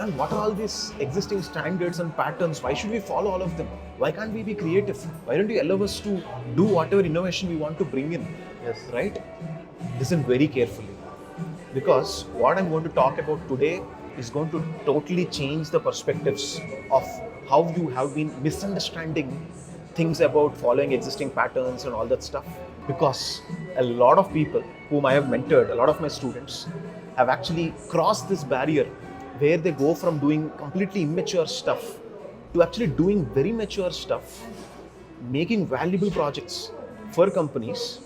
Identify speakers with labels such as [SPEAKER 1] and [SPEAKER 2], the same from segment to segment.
[SPEAKER 1] man, what are all these existing standards and patterns? Why should we follow all of them? Why can't we be creative? Why don't you allow us to do whatever innovation we want to bring in?
[SPEAKER 2] Yes.
[SPEAKER 1] Right? Listen very carefully. Because what I'm going to talk about today is going to totally change the perspectives of how you have been misunderstanding things about following existing patterns and all that stuff. Because a lot of people whom I have mentored, a lot of my students, have actually crossed this barrier where they go from doing completely immature stuff to actually doing very mature stuff, making valuable projects for companies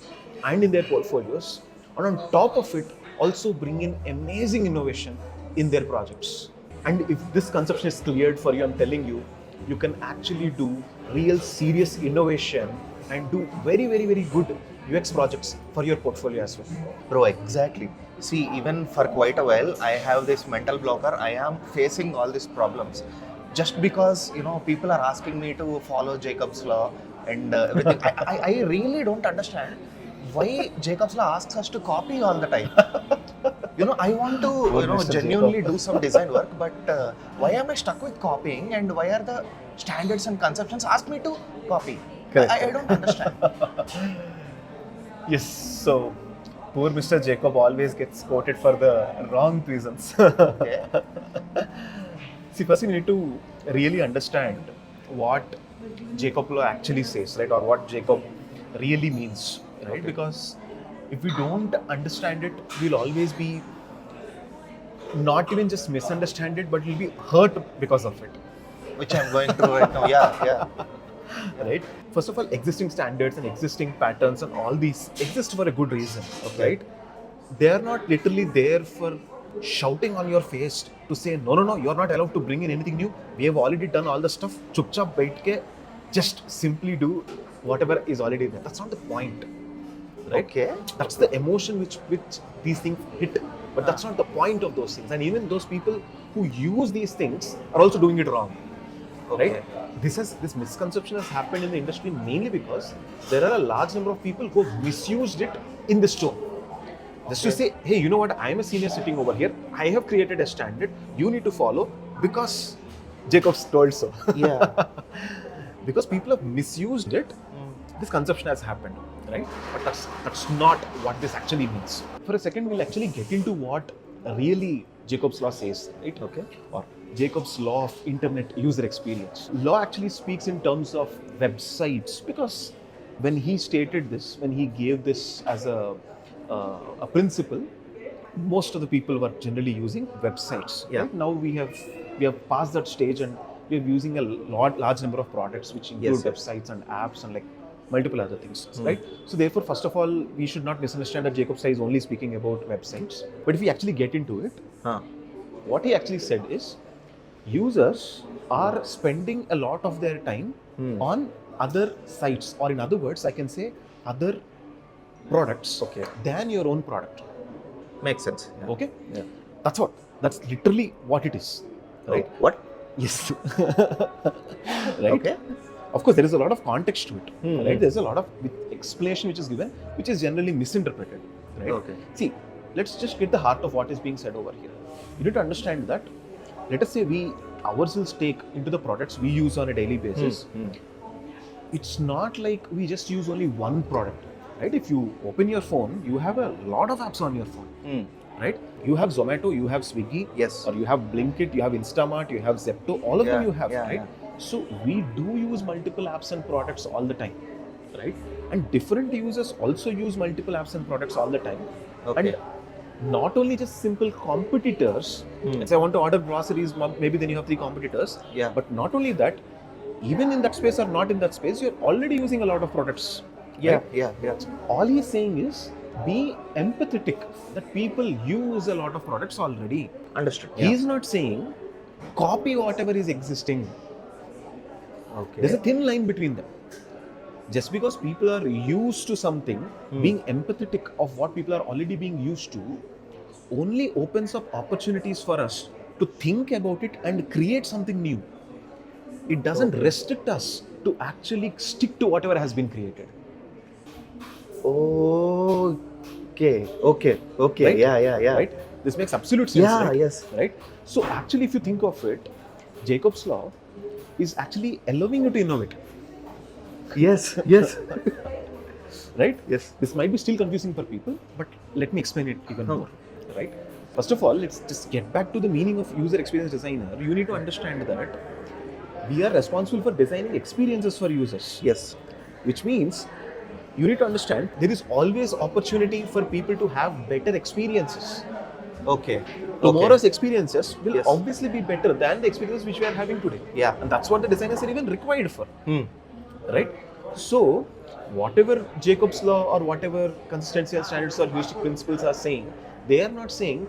[SPEAKER 1] and in their portfolios, and on top of it, also bring in amazing innovation in their projects. And if this conception is cleared for you, I'm telling you, you can actually do real serious innovation and do very, very, very good UX projects for your portfolio as well.
[SPEAKER 2] Bro, exactly. See, even for quite a while, I have this mental blocker. I am facing all these problems just because, people are asking me to follow Jacob's law and everything. I really don't understand why Jacob's law asks us to copy all the time. I want to,
[SPEAKER 1] Mr.
[SPEAKER 2] genuinely
[SPEAKER 1] Jacob.
[SPEAKER 2] do some design work, but why am I stuck with copying, and why are the standards and conceptions ask me to copy?
[SPEAKER 1] Correct.
[SPEAKER 2] I don't understand.
[SPEAKER 1] Yes, so poor Mr. Jacob always gets quoted for the wrong reasons.
[SPEAKER 2] Okay.
[SPEAKER 1] See, first you need to really understand what Jacob law actually says, right? Or what Jacob really means, right?
[SPEAKER 2] Okay.
[SPEAKER 1] Because if we don't understand it, we'll always be not even just misunderstand it, but we'll be hurt because of it.
[SPEAKER 2] Which I'm going through right now. Yeah.
[SPEAKER 1] Right? First of all, existing standards and existing patterns and all these exist for a good reason,
[SPEAKER 2] Okay.
[SPEAKER 1] right? They are not literally there for shouting on your face to say, no, you're not allowed to bring in anything new. We have already done all the stuff. Chupchap bait ke, just simply do whatever is already there. That's not the point, right?
[SPEAKER 2] Okay.
[SPEAKER 1] That's the emotion which these things hit. But that's not the point of those things. And even those people who use these things are also doing it wrong.
[SPEAKER 2] Okay.
[SPEAKER 1] Right? This misconception has happened in the industry mainly because there are a large number of people who have misused it in this tone. Just to say, hey, you know what, I'm a senior sitting over here, I have created a standard, you need to follow because Jacob's told so.
[SPEAKER 2] Yeah.
[SPEAKER 1] Because people have misused it, this conception has happened, right? But that's not what this actually means. For a second, we'll actually get into what really Jacob's law says, right?
[SPEAKER 2] Okay.
[SPEAKER 1] Or Jacob's law of internet user experience. Law actually speaks in terms of websites because when he stated this, when he gave this as a principle, most of the people were generally using websites.
[SPEAKER 2] Yeah.
[SPEAKER 1] Right? Now we have passed that stage and we are using a large number of products which include
[SPEAKER 2] Yes, sir.
[SPEAKER 1] websites and apps and like multiple other things, right? So therefore, first of all, we should not misunderstand that Jacob is only speaking about websites. But if we actually get into it, what he actually said is, users are spending a lot of their time on other sites, or in other words, I can say other products than your own product.
[SPEAKER 2] Makes sense. Yeah.
[SPEAKER 1] Okay?
[SPEAKER 2] Yeah.
[SPEAKER 1] That's literally what it is. Right?
[SPEAKER 2] What?
[SPEAKER 1] Yes. Right?
[SPEAKER 2] Okay.
[SPEAKER 1] Of course, there is a lot of context to it. Right? There's a lot of explanation which is given, which is generally misinterpreted. Right?
[SPEAKER 2] Okay.
[SPEAKER 1] See, let's just get the heart of what is being said over here. You need to understand that, let us say we ourselves take into the products we use on a daily basis. It's not like we just use only one product, right? If you open your phone, you have a lot of apps on your phone, right? You have Zomato, you have Swiggy,
[SPEAKER 2] Yes.
[SPEAKER 1] or you have Blinkit, you have Instamart, you have Zepto, all of them you have, right?
[SPEAKER 2] Yeah.
[SPEAKER 1] So we do use multiple apps and products all the time, right? And different users also use multiple apps and products all the time.
[SPEAKER 2] Okay.
[SPEAKER 1] And not only just simple competitors, let's say I want to order groceries, maybe then you have 3 competitors.
[SPEAKER 2] Yeah.
[SPEAKER 1] But not only that, even in that space or not in that space, you're already using a lot of products.
[SPEAKER 2] Yeah.
[SPEAKER 1] Right?
[SPEAKER 2] Yeah.
[SPEAKER 1] All he's saying is, be empathetic that people use a lot of products already.
[SPEAKER 2] Understood.
[SPEAKER 1] He's not saying copy whatever is existing.
[SPEAKER 2] Okay.
[SPEAKER 1] There's a thin line between them. Just because people are used to something, being empathetic of what people are already being used to only opens up opportunities for us to think about it and create something new. It doesn't restrict us to actually stick to whatever has been created.
[SPEAKER 2] Okay.
[SPEAKER 1] Right?
[SPEAKER 2] Yeah.
[SPEAKER 1] Right? This makes absolute sense,
[SPEAKER 2] Yeah,
[SPEAKER 1] right?
[SPEAKER 2] yes.
[SPEAKER 1] Right? So actually, if you think of it, Jacob's law is actually allowing you to innovate,
[SPEAKER 2] Yes, yes.
[SPEAKER 1] right?
[SPEAKER 2] Yes.
[SPEAKER 1] This might be still confusing for people, but let me explain it even more, right? First of all, let's just get back to the meaning of user experience designer. You need to understand that we are responsible for designing experiences for users.
[SPEAKER 2] Yes.
[SPEAKER 1] Which means you need to understand there is always opportunity for people to have better experiences.
[SPEAKER 2] Okay.
[SPEAKER 1] Tomorrow's experiences will
[SPEAKER 2] Yes.
[SPEAKER 1] obviously be better than the experiences which we are having today.
[SPEAKER 2] Yeah.
[SPEAKER 1] And that's what the designers are even required for.
[SPEAKER 2] Hmm.
[SPEAKER 1] Right? So, whatever Jacob's law or whatever consistency and standards or heuristic principles are saying, they are not saying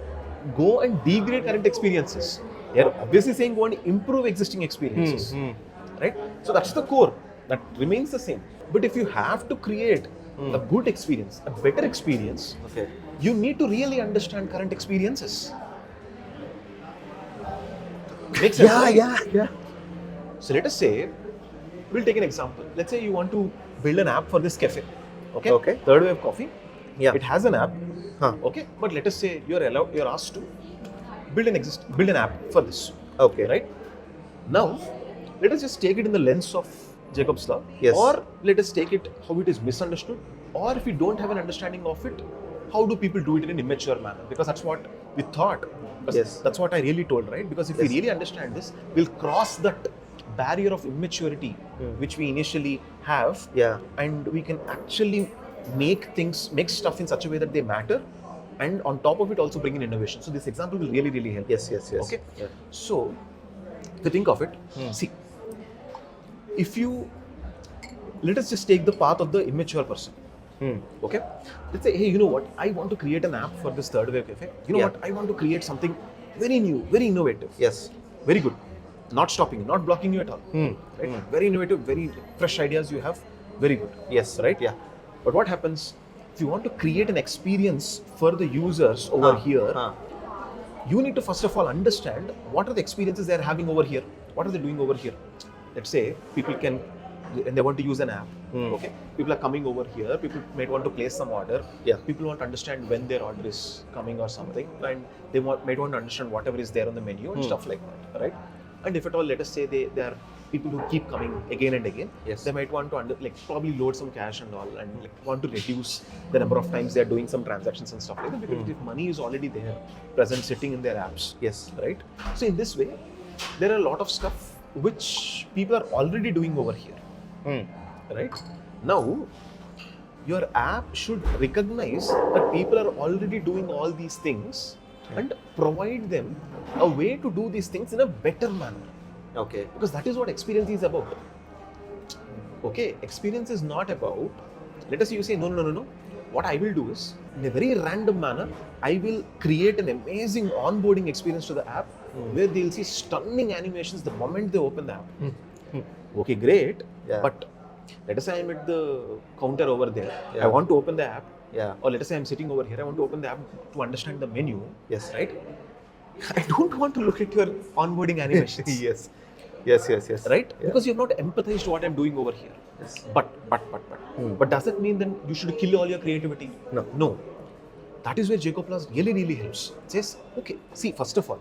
[SPEAKER 1] go and degrade current experiences. They are obviously saying go and improve existing experiences. Right? So that's the core. That remains the same. But if you have to create a good experience, a better experience,
[SPEAKER 2] Okay.
[SPEAKER 1] you need to really understand current experiences. Makes sense, right?
[SPEAKER 2] Yeah.
[SPEAKER 1] So let us say, we'll take an example. Let's say you want to build an app for this cafe. Okay?
[SPEAKER 2] Okay.
[SPEAKER 1] Third Wave Coffee.
[SPEAKER 2] Yeah.
[SPEAKER 1] It has an app.
[SPEAKER 2] Huh.
[SPEAKER 1] Okay. But let us say you're asked to build an app for this.
[SPEAKER 2] Okay.
[SPEAKER 1] Right? Now, let us just take it in the lens of Jacob's law.
[SPEAKER 2] Yes.
[SPEAKER 1] Or let us take it how it is misunderstood. Or if we don't have an understanding of it, how do people do it in an immature manner? Because that's what we thought.
[SPEAKER 2] Yes.
[SPEAKER 1] That's what I really told, right? Because if we really understand this, we'll cross that barrier of immaturity which we initially have.
[SPEAKER 2] Yeah.
[SPEAKER 1] And we can actually make stuff in such a way that they matter. And on top of it, also bring in innovation. So this example will really, really help.
[SPEAKER 2] Yes.
[SPEAKER 1] Okay.
[SPEAKER 2] Yeah.
[SPEAKER 1] So, if you think of it, see, let us just take the path of the immature person. Okay, let's say, hey, you know what? I want to create an app for this Third Wave Cafe. You know what? I want to create something very new, very innovative.
[SPEAKER 2] Yes.
[SPEAKER 1] Very good. Not stopping you, not blocking you at all. Right? Very innovative, very fresh ideas you have. Very good.
[SPEAKER 2] Yes.
[SPEAKER 1] Right?
[SPEAKER 2] Yeah.
[SPEAKER 1] But what happens if you want to create an experience for the users over here? You need to first of all understand what are the experiences they are having over here. What are they doing over here? Let's say they want to use an app. Okay, people are coming over here. People might want to place some order.
[SPEAKER 2] Yeah.
[SPEAKER 1] People want to understand when their order is coming or something, and they might want to understand whatever is there on the menu and stuff like that, right? And if at all, let us say they are people who keep coming again and again.
[SPEAKER 2] Yes.
[SPEAKER 1] They might want to probably load some cash and all, and want to reduce the number of times they are doing some transactions and stuff like that, because if money is already there, present, sitting in their apps.
[SPEAKER 2] Yes.
[SPEAKER 1] Right. So in this way, there are a lot of stuff which people are already doing over here. Right? Now, your app should recognize that people are already doing all these things and provide them a way to do these things in a better manner.
[SPEAKER 2] Okay.
[SPEAKER 1] Because that is what experience is about. Okay, experience is not about, let us say you say, no. What I will do is, in a very random manner, I will create an amazing onboarding experience to the app where they'll see stunning animations the moment they open the app. Okay, great.
[SPEAKER 2] Yeah.
[SPEAKER 1] But let us say I'm at the counter over there.
[SPEAKER 2] Yeah.
[SPEAKER 1] I want to open the app.
[SPEAKER 2] Yeah.
[SPEAKER 1] Or let us say I'm sitting over here. I want to open the app to understand the menu.
[SPEAKER 2] Yes.
[SPEAKER 1] Right? I don't want to look at your onboarding animations.
[SPEAKER 2] Yes.
[SPEAKER 1] Right?
[SPEAKER 2] Yeah.
[SPEAKER 1] Because you have not empathized what I'm doing over here.
[SPEAKER 2] Yes.
[SPEAKER 1] But does that mean then you should kill all your creativity? No. That is where Jacob Plus really, really helps. It says, okay, see, first of all,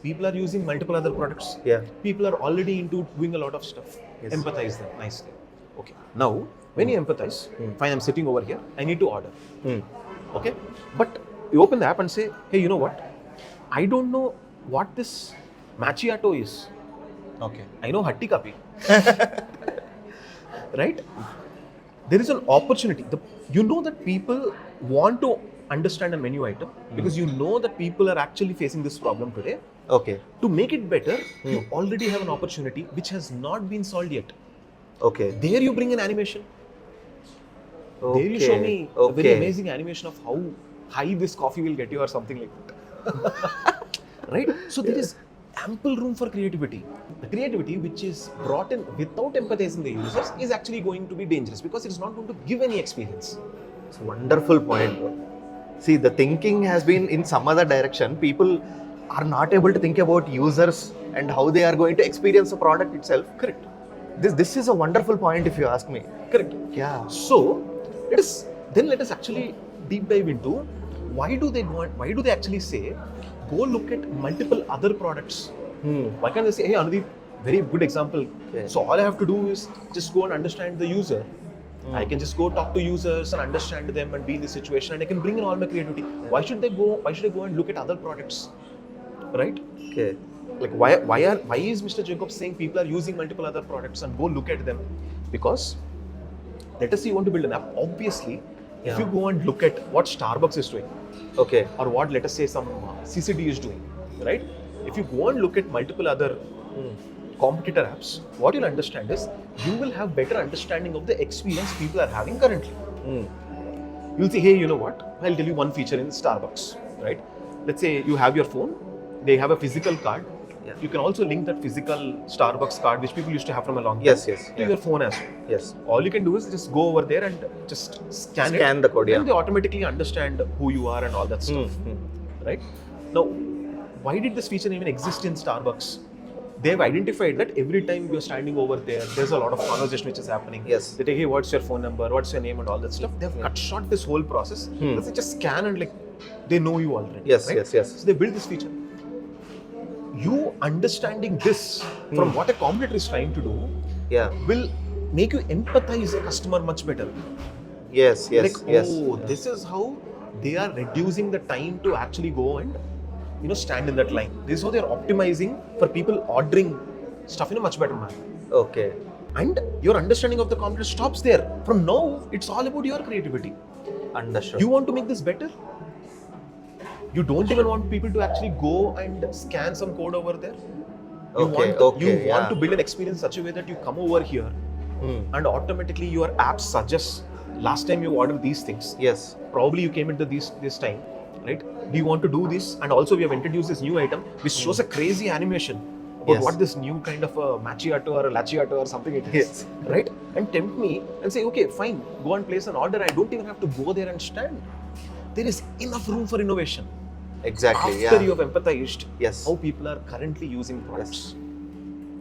[SPEAKER 1] people are using multiple other products.
[SPEAKER 2] Yeah.
[SPEAKER 1] People are already into doing a lot of stuff.
[SPEAKER 2] Yes.
[SPEAKER 1] Empathize them nicely. Okay. Now, when you empathize, fine, I'm sitting over here, I need to order. Okay. But you open the app and say, hey, you know what? I don't know what this macchiato is.
[SPEAKER 2] Okay.
[SPEAKER 1] I know hatti kapi. Right? There is an opportunity. You know that people want to understand a menu item because you know that people are actually facing this problem today.
[SPEAKER 2] Okay.
[SPEAKER 1] To make it better, you already have an opportunity which has not been solved yet.
[SPEAKER 2] Okay.
[SPEAKER 1] There you bring an animation.
[SPEAKER 2] Okay.
[SPEAKER 1] There you show me a very amazing animation of how high this coffee will get you or something like that. Right? So there is ample room for creativity. The creativity which is brought in without empathizing the users is actually going to be dangerous because it is not going to give any experience.
[SPEAKER 2] It's a wonderful point, bro. See, the thinking has been in some other direction. People are not able to think about users and how they are going to experience the product itself.
[SPEAKER 1] Correct.
[SPEAKER 2] This is a wonderful point if you ask me.
[SPEAKER 1] Correct.
[SPEAKER 2] Yeah.
[SPEAKER 1] So let us actually deep dive into why do they actually say, go look at multiple other products? Why can't they say, hey, Anudeep, very good example.
[SPEAKER 2] Okay.
[SPEAKER 1] So all I have to do is just go and understand the user. I can just go talk to users and understand them and be in this situation, and I can bring in all my creativity. Why should I go and look at other products? Right?
[SPEAKER 2] Okay.
[SPEAKER 1] Like why is Mr. Jakob saying people are using multiple other products and go look at them? Because let us say you want to build an app. Obviously, if you go and look at what Starbucks is doing,
[SPEAKER 2] Okay.
[SPEAKER 1] or what, let us say, some CCD is doing, right? If you go and look at multiple other competitor apps, what you'll understand is you will have better understanding of the experience people are having currently. You'll say, hey, you know what? I'll tell you one feature in Starbucks, right? Let's say you have your phone, they have a physical card.
[SPEAKER 2] Yeah.
[SPEAKER 1] You can also link that physical Starbucks card, which people used to have from a long time,
[SPEAKER 2] Yes.
[SPEAKER 1] to your phone as well.
[SPEAKER 2] Yes.
[SPEAKER 1] All you can do is just go over there and just scan
[SPEAKER 2] the code,
[SPEAKER 1] and they automatically understand who you are and all that stuff, right? Now, why did this feature even exist in Starbucks? They've identified that every time you're standing over there, there's a lot of conversation which is happening.
[SPEAKER 2] Yes.
[SPEAKER 1] They say, hey, what's your phone number? What's your name and all that stuff. They've cut short this whole process. They just scan and they know you already.
[SPEAKER 2] Yes,
[SPEAKER 1] right?
[SPEAKER 2] yes.
[SPEAKER 1] So they built this feature. You understanding this from what a competitor is trying to do will make you empathize a customer much better.
[SPEAKER 2] Yes.
[SPEAKER 1] This is how they are reducing the time to actually go and stand in that line. This is how they are optimizing for people ordering stuff in a much better manner.
[SPEAKER 2] Okay.
[SPEAKER 1] And your understanding of the competitor stops there. From now, it's all about your creativity.
[SPEAKER 2] Understood.
[SPEAKER 1] You want to make this better? You don't even want people to actually go and scan some code over there. You want to build an experience such a way that you come over here and automatically your app suggests last time you ordered these things.
[SPEAKER 2] Yes.
[SPEAKER 1] Probably you came into this time, right? Do you want to do this? And also we have introduced this new item which shows a crazy animation about what this new kind of a macchiato or a lachiato or something it is, right? And tempt me and say, okay, fine, go and place an order. I don't even have to go there and stand. There is enough room for innovation.
[SPEAKER 2] Exactly.
[SPEAKER 1] After you have empathized
[SPEAKER 2] how
[SPEAKER 1] people are currently using products.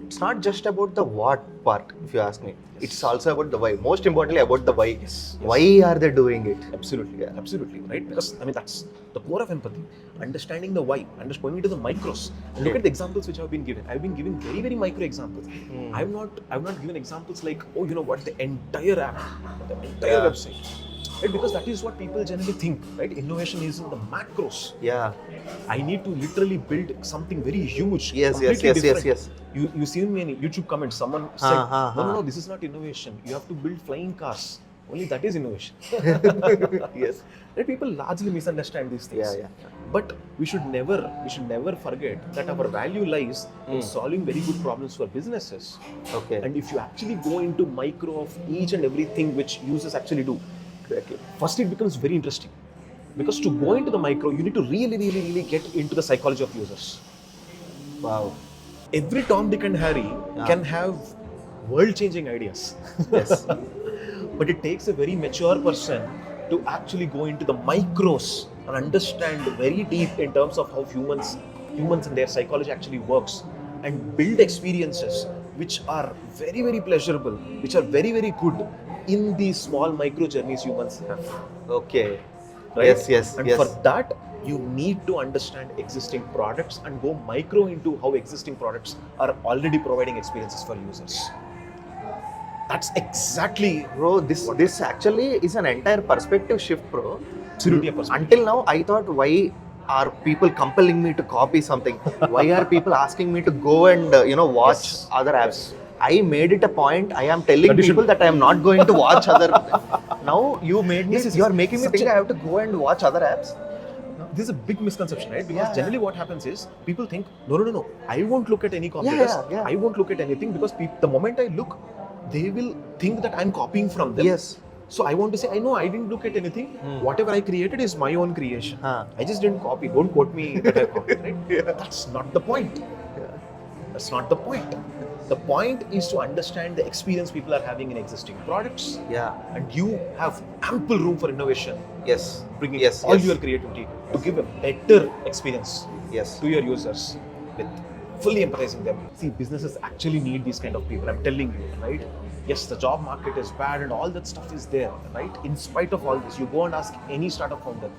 [SPEAKER 2] It's not just about the what part, if you ask me. It's also about the why. Most importantly, about the why. Why are they doing it?
[SPEAKER 1] Absolutely, absolutely, right? Because that's the core of empathy. Understanding the why, and going into the micros. And look at the examples which have been given. I've been giving very, very micro examples. I've not given examples like, oh, you know what, the entire app, the entire website. Right? Because that is what people generally think, right? Innovation is in the macros.
[SPEAKER 2] Yeah.
[SPEAKER 1] I need to literally build something very huge.
[SPEAKER 2] Yes.
[SPEAKER 1] You see me in YouTube comments, someone said, no, this is not innovation. You have to build flying cars. Only that is innovation. Yes. And people largely misunderstand these things.
[SPEAKER 2] Yeah.
[SPEAKER 1] But we should never forget that our value lies in solving very good problems for businesses.
[SPEAKER 2] Okay.
[SPEAKER 1] And if you actually go into micro of each and everything which users actually do, first it becomes very interesting. Because to go into the micro, you need to really get into the psychology of users.
[SPEAKER 2] Wow.
[SPEAKER 1] Every Tom, Dick and Harry can have world-changing ideas.
[SPEAKER 2] Yes.
[SPEAKER 1] But it takes a very mature person to actually go into the micros and understand very deep in terms of how humans and their psychology actually works, and build experiences which are very, very pleasurable, which are very, very good in these small micro journeys humans have.
[SPEAKER 2] Okay.
[SPEAKER 1] Right?
[SPEAKER 2] Yes.
[SPEAKER 1] And for that, you need to understand existing products and go micro into how existing products are already providing experiences for users. That's exactly,
[SPEAKER 2] bro, this actually is an entire perspective shift, bro.
[SPEAKER 1] Absolutely a perspective.
[SPEAKER 2] Until now, I thought, why are people compelling me to copy something? Why are people asking me to go and watch other apps? I made it a point. I am telling people that I am not going to watch other. Now you made me. You are making me think I have to go and watch other apps.
[SPEAKER 1] This is a big misconception, right? Because generally what happens is people think, no, I won't look at any competitors. I won't look at anything because the moment I look, they will think that I'm copying from them.
[SPEAKER 2] Yes.
[SPEAKER 1] So I want to say, I know I didn't look at anything. Whatever I created is my own creation. I just didn't copy. Don't quote me that I copied, right? That's not the point. That's not the point. The point is to understand the experience people are having in existing products. And you have ample room for innovation.
[SPEAKER 2] Yes.
[SPEAKER 1] Bringing all your creativity to give a better experience to your users with fully empathizing them. See, businesses actually need these kind of people. I'm telling you, right? Yes, the job market is bad and all that stuff is there, right? In spite of all this, you go and ask any startup founder,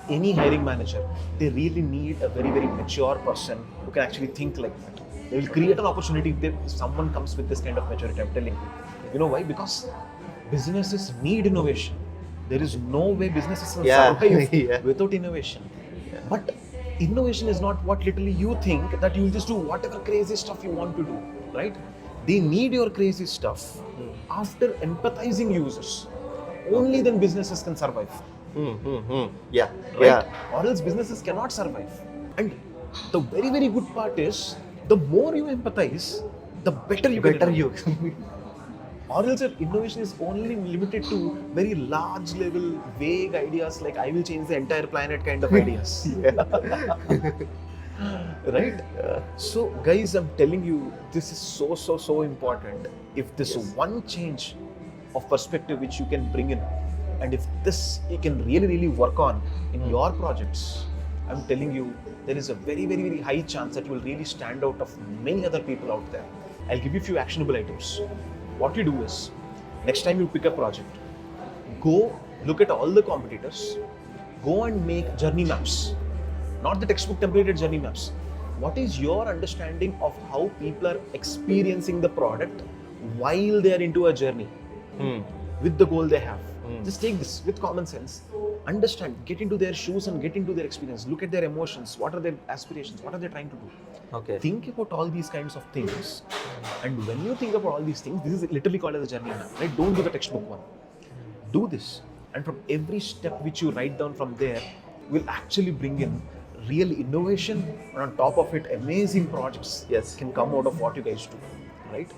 [SPEAKER 1] any hiring manager, they really need a very, very mature person who can actually think like that. They will create an opportunity if someone comes with this kind of maturity, I'm telling you. You know why? Because businesses need innovation. There is no way businesses will survive
[SPEAKER 2] Yeah.
[SPEAKER 1] without innovation. But innovation is not what literally you think that you will just do whatever crazy stuff you want to do, right? They need your crazy stuff after empathizing users. Only then businesses can survive.
[SPEAKER 2] Yeah.
[SPEAKER 1] Right?
[SPEAKER 2] Yeah.
[SPEAKER 1] Or else businesses cannot survive. And the very, very good part is the more you empathize, the better you can
[SPEAKER 2] Better
[SPEAKER 1] innovate.
[SPEAKER 2] you.
[SPEAKER 1] Or else your innovation is only limited to very large level, vague ideas like I will change the entire planet kind of ideas. Right? So, guys, I'm telling you, this is so important. If this one change of perspective which you can bring in, and if this you can really work on in your projects, I'm telling you, there is a very high chance that you will really stand out of many other people out there. I'll give you a few actionable items. What you do is, next time you pick a project, go look at all the competitors, go and make journey maps, not the textbook templated journey maps. What is your understanding of how people are experiencing the product while they are into a journey with the goal they have? Just take this with common sense, understand, get into their shoes and get into their experience, look at their emotions, what are their aspirations, what are they trying to do.
[SPEAKER 2] Okay.
[SPEAKER 1] Think about all these kinds of things, and when you think about all these things, this is literally called as a journey map, right? Don't do the textbook one. Do this, and from every step which you write down from there will actually bring in real innovation, and on top of it, amazing projects can come out of what you guys do, right?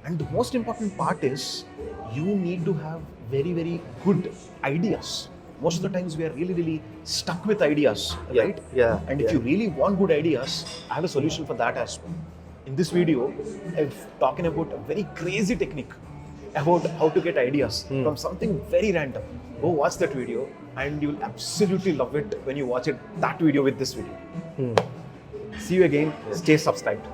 [SPEAKER 1] And the most important part is you need to have very good ideas. Most of the times we are really stuck with ideas, right?
[SPEAKER 2] Yeah.
[SPEAKER 1] And if you really want good ideas, I have a solution for that as well. In this video, I'm talking about a very crazy technique about how to get ideas from something very random. Go watch that video and you'll absolutely love it when you watch that video with this video. See you again. Stay subscribed.